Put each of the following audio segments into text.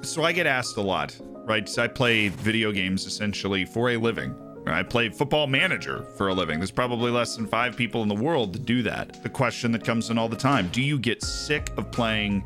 So I get asked a lot, right? So I play video games essentially for a living. I play Football Manager for a living. There's probably less than 5 people in the world that do that. The question that comes in all the time, do you get sick of playing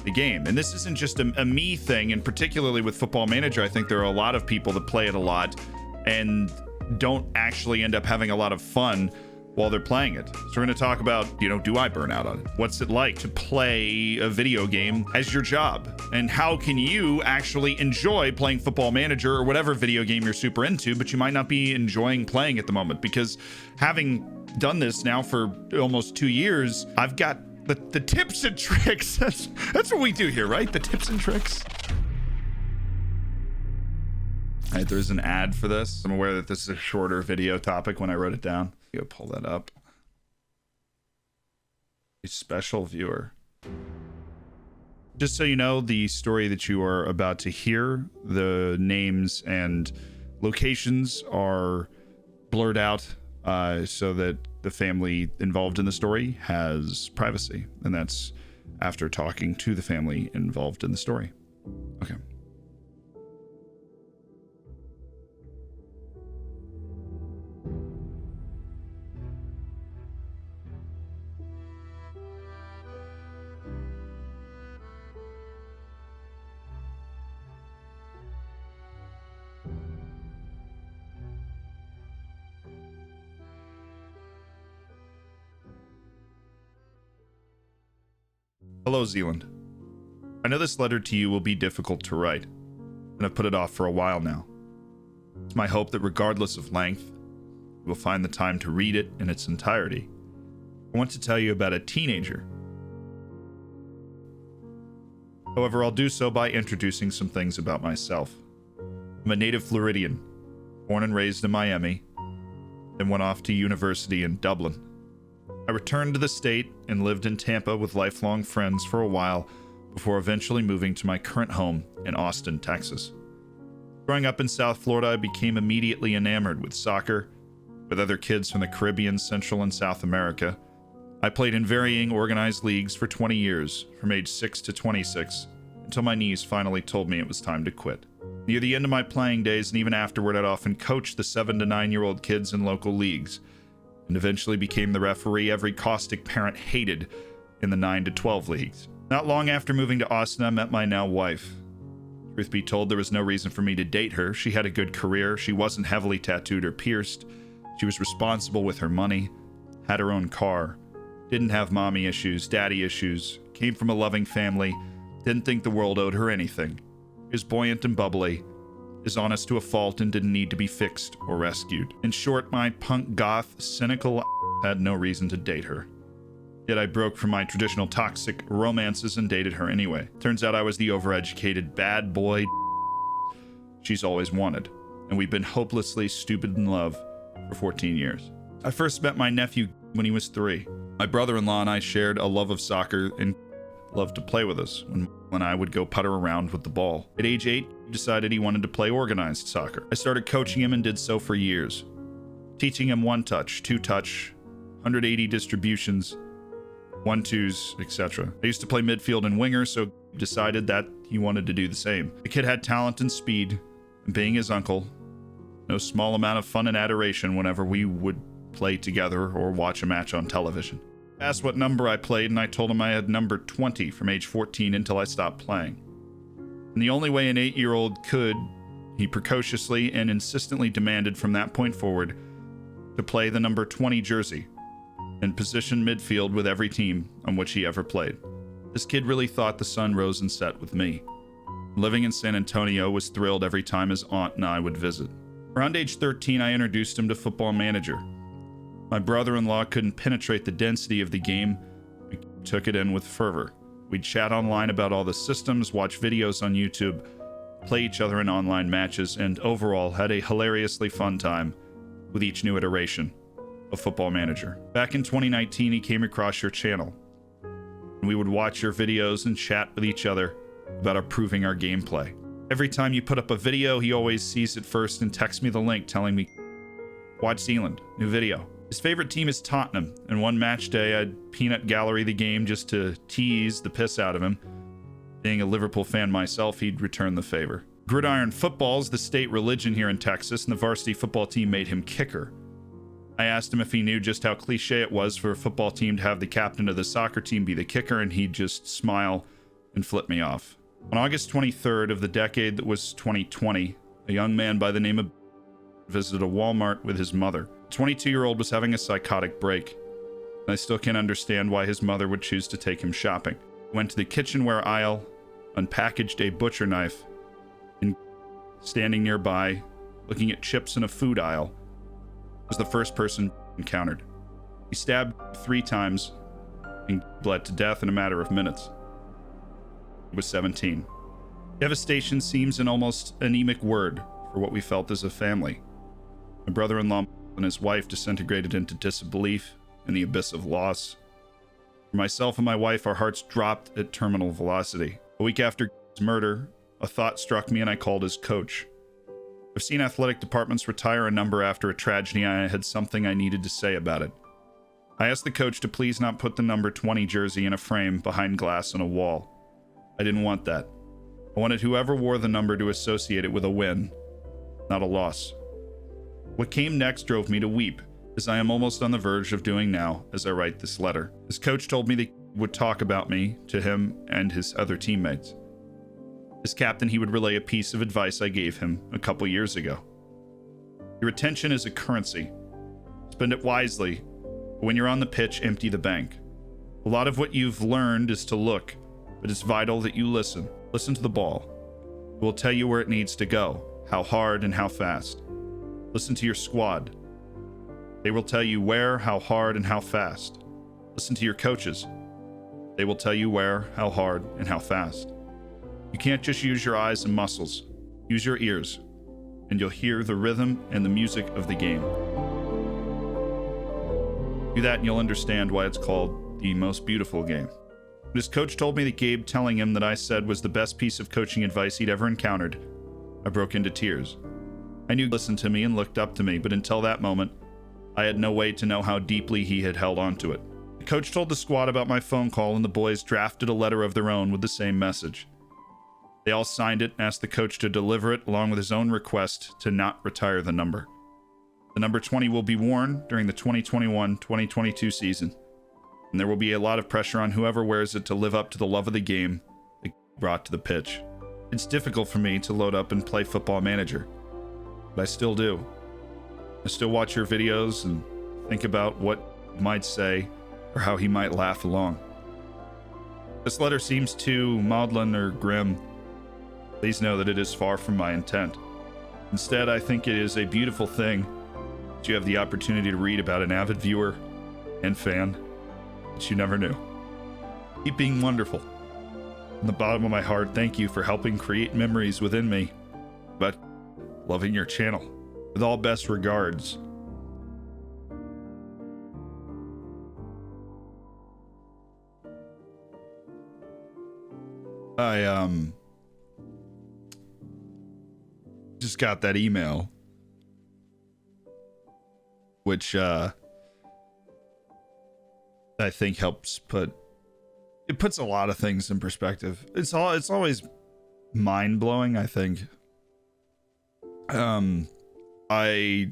the game? And this isn't just a me thing, and particularly with Football Manager, I think there are a lot of people that play it a lot and don't actually end up having a lot of fun while they're playing it. So we're going to talk about, do I burn out on it? What's it like to play a video game as your job? And how can you actually enjoy playing Football Manager or whatever video game you're super into, but you might not be enjoying playing at the moment? Because having done this now for almost 2 years, I've got the tips and tricks. That's what we do here, right? The tips and tricks. All right, there's an ad for this. I'm aware that this is a shorter video topic when I wrote it down. Go pull that up. A special viewer. Just so you know, the story that you are about to hear, the names and locations are blurred out so that the family involved in the story has privacy. And that's after talking to the family involved in the story. Okay. Hello, Zealand. I know this letter to you will be difficult to write, and I've put it off for a while now. It's my hope that regardless of length, you will find the time to read it in its entirety. I want to tell you about a teenager. However, I'll do so by introducing some things about myself. I'm a native Floridian, born and raised in Miami, then went off to university in Dublin. I returned to the state and lived in Tampa with lifelong friends for a while before eventually moving to my current home in Austin, Texas. Growing up in South Florida, I became immediately enamored with soccer, with other kids from the Caribbean, Central, and South America. I played in varying organized leagues for 20 years, from age 6 to 26, until my knees finally told me it was time to quit. Near the end of my playing days and even afterward, I'd often coached the 7 to 9-year-old kids in local leagues, and eventually became the referee every caustic parent hated in the 9 to 12 leagues. Not long after moving to Austin, I met my now wife. Truth be told, there was no reason for me to date her. She had a good career, she wasn't heavily tattooed or pierced, she was responsible with her money, had her own car, didn't have mommy issues, daddy issues, came from a loving family, didn't think the world owed her anything, is buoyant and bubbly, is honest to a fault and didn't need to be fixed or rescued. In short, my punk goth, cynical had no reason to date her. Yet I broke from my traditional toxic romances and dated her anyway. Turns out I was the overeducated bad boy she's always wanted, and we've been hopelessly stupid in love for 14 years. I first met my nephew when he was 3. My brother-in-law and I shared a love of soccer and loved to play with us when I would go putter around with the ball. At age 8, he decided he wanted to play organized soccer. I started coaching him and did so for years, teaching him 1-touch, 2-touch, 180 distributions, 1-2s, etc. I used to play midfield and winger, so he decided that he wanted to do the same. The kid had talent and speed, and being his uncle, no small amount of fun and adoration whenever we would play together or watch a match on television. He asked what number I played, and I told him I had number 20 from age 14 until I stopped playing. And the only way an 8-year-old could, he precociously and insistently demanded from that point forward to play the number 20 jersey and position midfield with every team on which he ever played. This kid really thought the sun rose and set with me. Living in San Antonio, was thrilled every time his aunt and I would visit. Around age 13, I introduced him to Football Manager. My brother-in-law couldn't penetrate the density of the game. We took it in with fervor. We'd chat online about all the systems, watch videos on YouTube, play each other in online matches, and overall had a hilariously fun time with each new iteration of Football Manager. Back in 2019, he came across your channel, and we would watch your videos and chat with each other about improving our gameplay. Every time you put up a video, he always sees it first and texts me the link telling me, "Watch Zealand, new video." His favorite team is Tottenham, and one match day I'd peanut gallery the game just to tease the piss out of him. Being a Liverpool fan myself, he'd return the favor. Gridiron football is the state religion here in Texas, and the varsity football team made him kicker. I asked him if he knew just how cliche it was for a football team to have the captain of the soccer team be the kicker, and he'd just smile and flip me off. On August 23rd of the decade that was 2020, a young man by the name of visited a Walmart with his mother. The 22-year-old was having a psychotic break, and I still can't understand why his mother would choose to take him shopping. He went to the kitchenware aisle, unpackaged a butcher knife, and standing nearby, looking at chips in a food aisle, was the first person encountered. He stabbed 3 times and bled to death in a matter of minutes. He was 17. Devastation seems an almost anemic word for what we felt as a family. My brother-in-law and his wife disintegrated into disbelief in the abyss of loss. For myself and my wife, our hearts dropped at terminal velocity. A week after his murder, a thought struck me and I called his coach. I've seen athletic departments retire a number after a tragedy, and I had something I needed to say about it. I asked the coach to please not put the number 20 jersey in a frame behind glass on a wall. I didn't want that. I wanted whoever wore the number to associate it with a win, not a loss. What came next drove me to weep, as I am almost on the verge of doing now as I write this letter. His coach told me that he would talk about me to him and his other teammates. As captain, he would relay a piece of advice I gave him a couple years ago. Your attention is a currency. Spend it wisely. But when you're on the pitch, empty the bank. A lot of what you've learned is to look, but it's vital that you listen. Listen to the ball. It will tell you where it needs to go, how hard and how fast. Listen to your squad. They will tell you where, how hard, and how fast. Listen to your coaches. They will tell you where, how hard, and how fast. You can't just use your eyes and muscles. Use your ears, and you'll hear the rhythm and the music of the game. Do that and you'll understand why it's called the most beautiful game. When his coach told me that Gabe telling him that I said was the best piece of coaching advice he'd ever encountered, I broke into tears. I knew he listened to me and looked up to me, but until that moment, I had no way to know how deeply he had held on to it. The coach told the squad about my phone call, and the boys drafted a letter of their own with the same message. They all signed it and asked the coach to deliver it along with his own request to not retire the number. The number 20 will be worn during the 2021-2022 season, and there will be a lot of pressure on whoever wears it to live up to the love of the game it brought to the pitch. It's difficult for me to load up and play Football Manager, but I still do. I still watch your videos and think about what he might say or how he might laugh along. This letter seems too maudlin or grim. Please know that it is far from my intent. Instead, I think it is a beautiful thing that you have the opportunity to read about an avid viewer and fan that you never knew. Keep being wonderful. From the bottom of my heart, thank you for helping create memories within me, but loving your channel. With all best regards. I just got that email, which I think helps puts a lot of things in perspective. It's always mind-blowing, I think. I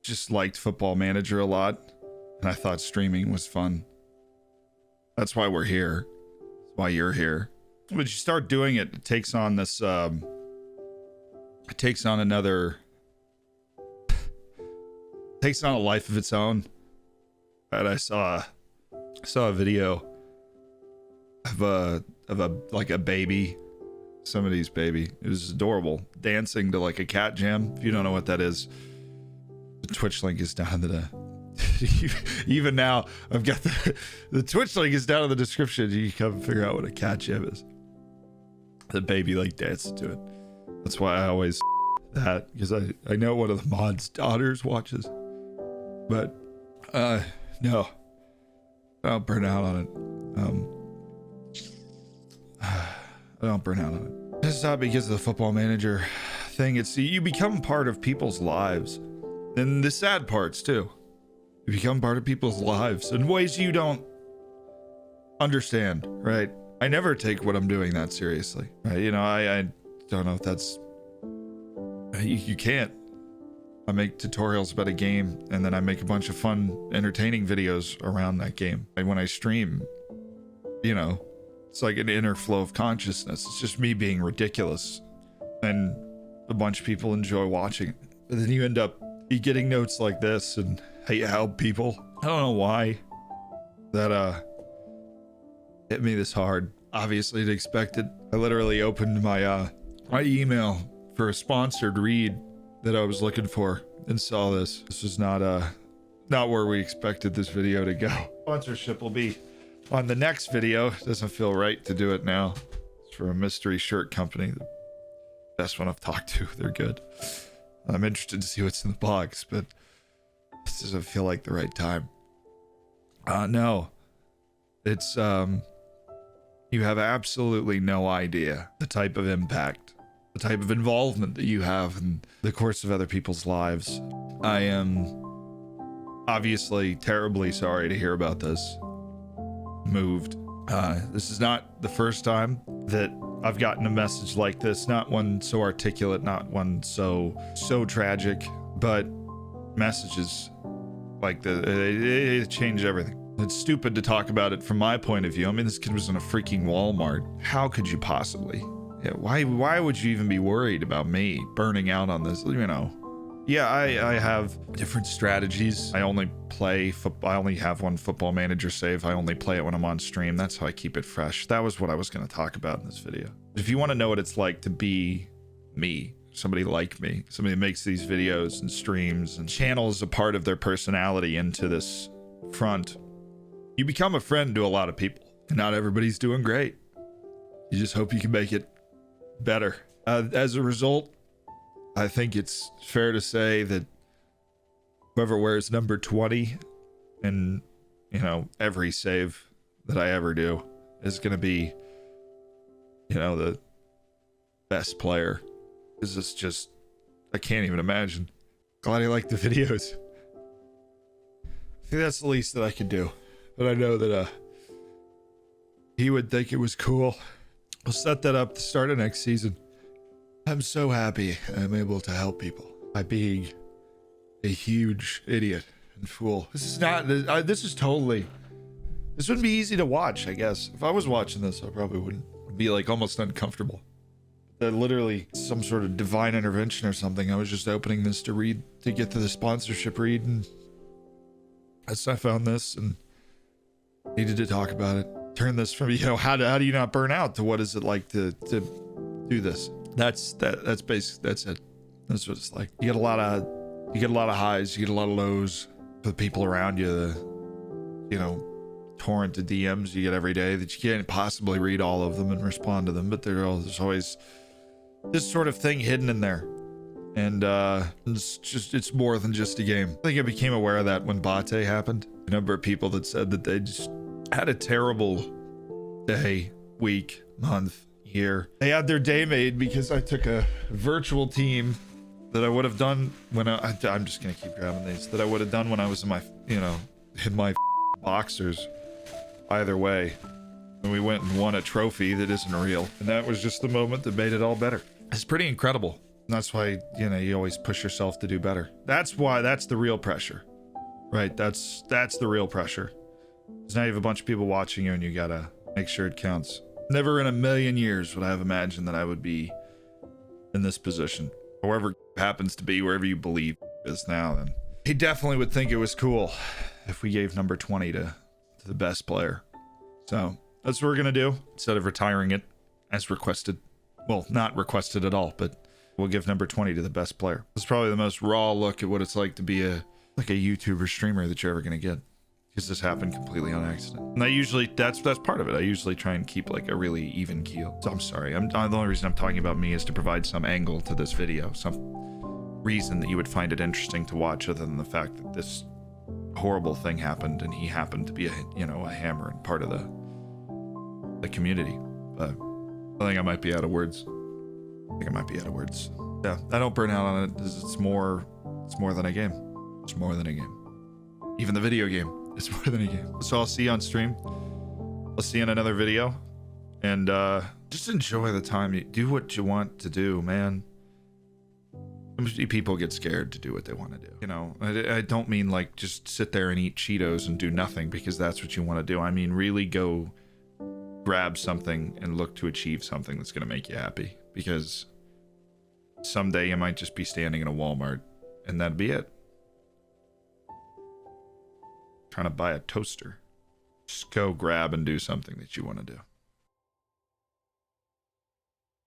just liked Football Manager a lot, and I thought streaming was fun. That's why we're here. That's why you're here. When you start doing it, it takes on this it takes on a life of its own. And I saw a video of a baby, somebody's baby. It was adorable, dancing to like a cat jam. If you don't know what that is, the Twitch link is down in the even now I've got the Twitch link is down in the description. You can come figure out what a cat jam is. The baby like dances to it. That's why I always that, because I know one of the mod's daughters watches. But no, I don't burn out on it. I don't burn out on it. It's not because of the Football Manager thing. It's you become part of people's lives, and the sad parts too. You become part of people's lives in ways you don't understand, right? I never take what I'm doing that seriously. You know, I don't know if that's... You can't. I make tutorials about a game, and then I make a bunch of fun, entertaining videos around that game. And when I stream, you know, it's like an inner flow of consciousness. It's just me being ridiculous, and a bunch of people enjoy watching it. But then you end up getting notes like this, and how people, I don't know why that hit me this hard. Obviously it expected. I literally opened my my email for a sponsored read that I was looking for and saw this. This is not where we expected this video to go. Sponsorship will be on the next video. Doesn't feel right to do it now. It's for a mystery shirt company, the best one I've talked to. They're good. I'm interested to see what's in the box, but this doesn't feel like the right time. No, it's you have absolutely no idea the type of impact, the type of involvement that you have in the course of other people's lives. I am obviously terribly sorry to hear about this. Moved. This is not the first time that I've gotten a message like this, not one so articulate, not one so tragic, but messages like they change everything. It's stupid to talk about it from my point of view. I mean, this kid was in a freaking Walmart. How could you possibly? Yeah, why would you even be worried about me burning out on this? You know. Yeah, I have different strategies. I only play football. I only have one football manager save. I only play it when I'm on stream. That's how I keep it fresh. That was what I was going to talk about in this video. If you want to know what it's like to be me, somebody like me, somebody that makes these videos and streams and channels a part of their personality into this front, you become a friend to a lot of people. And not everybody's doing great. You just hope you can make it better. As a result, I think it's fair to say that whoever wears number 20 in, you know, every save that I ever do is going to be, you know, the best player. Because it's just, I can't even imagine. Glad I like the videos. I think that's the least that I could do. But I know that he would think it was cool. We'll set that up to start of next season. I'm so happy I'm able to help people by being a huge idiot and fool. This is not, this is totally, this wouldn't be easy to watch, I guess. If I was watching this, I probably wouldn't. It'd be like almost uncomfortable. That literally some sort of divine intervention or something. I was just opening this to read, to get to the sponsorship read, and I found this and needed to talk about it. Turn this from, you know, how do you not burn out, to what is it like to do this? That's basically, that's it. That's what it's like. You get a lot of highs, you get a lot of lows for the people around you, the, you know, torrent of DMs you get every day that you can't possibly read all of them and respond to them, but there's always this sort of thing hidden in there. And it's more than just a game. I think I became aware of that when Bate happened. A number of people that said that they just had a terrible day, week, month, year. They had their day made because I took a virtual team that I would have done when I'm just gonna keep grabbing these, that I would have done when I was in my, you know, in my boxers. Either way, and we went and won a trophy that isn't real, and that was just the moment that made it all better. It's pretty incredible. And that's why, you know, you always push yourself to do better. That's why, that's the real pressure, right? That's the real pressure. Because now you have a bunch of people watching you and you gotta make sure it counts. Never in a million years would I have imagined that I would be in this position. However it happens to be, wherever you believe is now, then he definitely would think it was cool if we gave number 20 to the best player. So that's what we're gonna do. Instead of retiring it as requested, well, not requested at all, but we'll give number 20 to the best player. It's probably the most raw look at what it's like to be a YouTuber streamer that you're ever gonna get, because this happened completely on accident. And I usually, that's part of it. I usually try and keep like a really even keel. So I'm sorry. The only reason I'm talking about me is to provide some angle to this video, some reason that you would find it interesting to watch, other than the fact that this horrible thing happened and he happened to be a hammer and part of the community. But I think I might be out of words. Yeah, I don't burn out on it. It's more than a game. It's more than a game. Even the video game is more than a game. So I'll see you on stream. I'll see you in another video. And just enjoy the time. You do what you want to do, man. People get scared to do what they want to do. You know, I don't mean like just sit there and eat Cheetos and do nothing because that's what you want to do. I mean, really go grab something and look to achieve something that's going to make you happy. Because someday you might just be standing in a Walmart and that'd be it. Trying to buy a toaster. Just go grab and do something that you want to do.